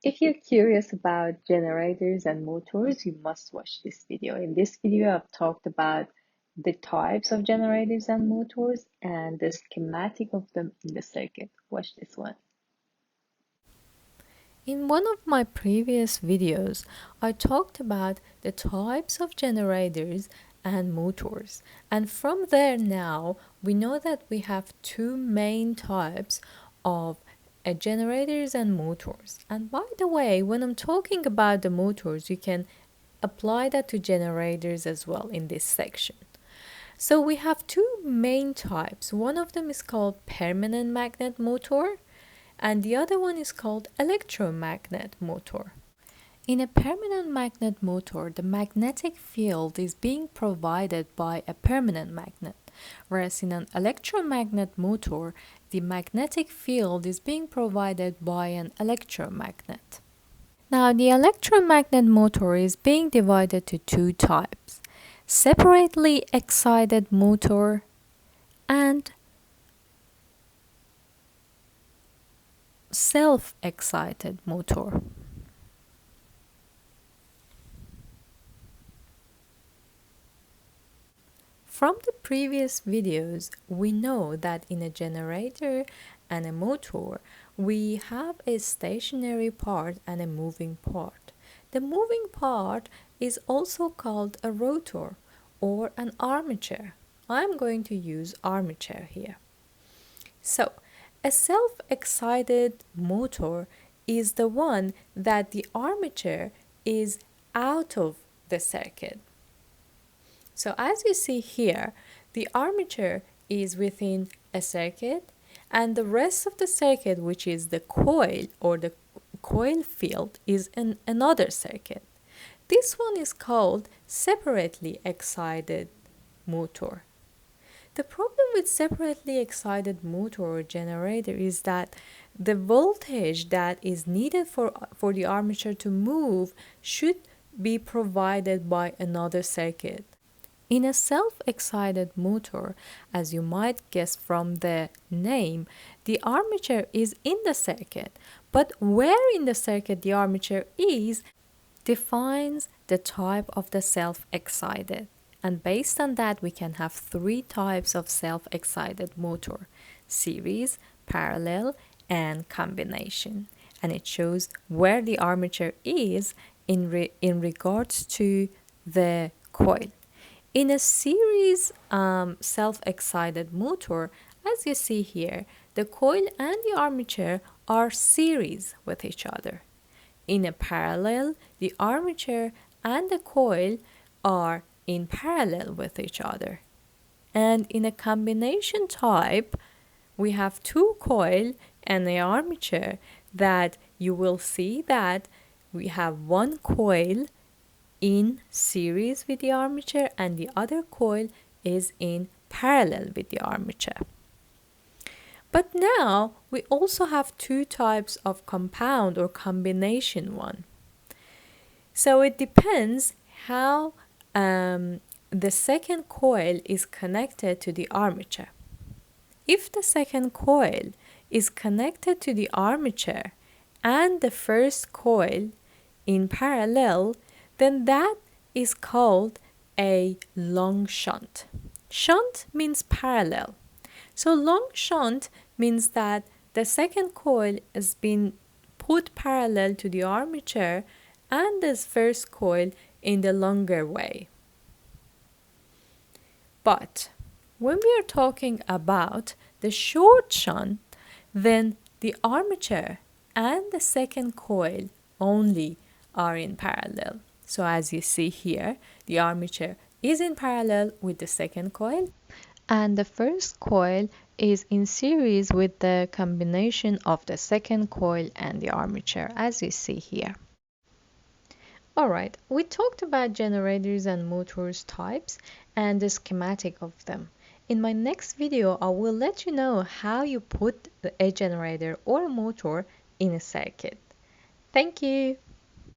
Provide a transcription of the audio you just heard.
If you're curious about generators and motors, you must watch this video. In this video, I've talked about the types of generators and motors and the schematic of them in the circuit. Watch this one. In one of my previous videos, I talked about the types of generators and motors. And from there now, we know that we have two main types of generators and motors. And by the way, when I'm talking about the motors, you can apply that to generators as well in this section. So we have two main types. One of them is called permanent magnet motor and the other one is called electromagnet motor. In a permanent magnet motor, the magnetic field is being provided by a permanent magnet, whereas in an electromagnet motor, the magnetic field is being provided by an electromagnet. Now, the electromagnet motor is being divided to two types: separately excited motor and self-excited motor. From the previous videos, we know that in a generator and a motor, we have a stationary part and a moving part. The moving part is also called a rotor or an armature. I'm going to use armature here. So, a self-excited motor is the one that the armature is out of the circuit. So as you see here, the armature is within a circuit and the rest of the circuit, which is the coil or the coil field, is in another circuit. This one is called separately excited motor. The problem with separately excited motor or generator is that the voltage that is needed for the armature to move should be provided by another circuit. In a self-excited motor, as you might guess from the name, the armature is in the circuit, but where in the circuit the armature is defines the type of the self-excited. And based on that, we can have three types of self-excited motor: series, parallel, and combination. And it shows where the armature is in regards to the coil. In a series self-excited motor, as you see here, the coil and the armature are series with each other. In a parallel, the armature and the coil are in parallel with each other. And in a combination type, we have two coil and the armature that you will see that we have one coil in series with the armature and the other coil is in parallel with the armature. But now we also have two types of compound or combination one. So it depends how the second coil is connected to the armature. If the second coil is connected to the armature and the first coil in parallel, then that is called a long shunt. Shunt means parallel. So long shunt means that the second coil has been put parallel to the armature and the first coil in the longer way. But when we are talking about the short shunt, then the armature and the second coil only are in parallel. So as you see here, the armature is in parallel with the second coil and the first coil is in series with the combination of the second coil and the armature, as you see here. Alright, we talked about generators and motors types and the schematic of them. In my next video, I will let you know how you put a generator or a motor in a circuit. Thank you.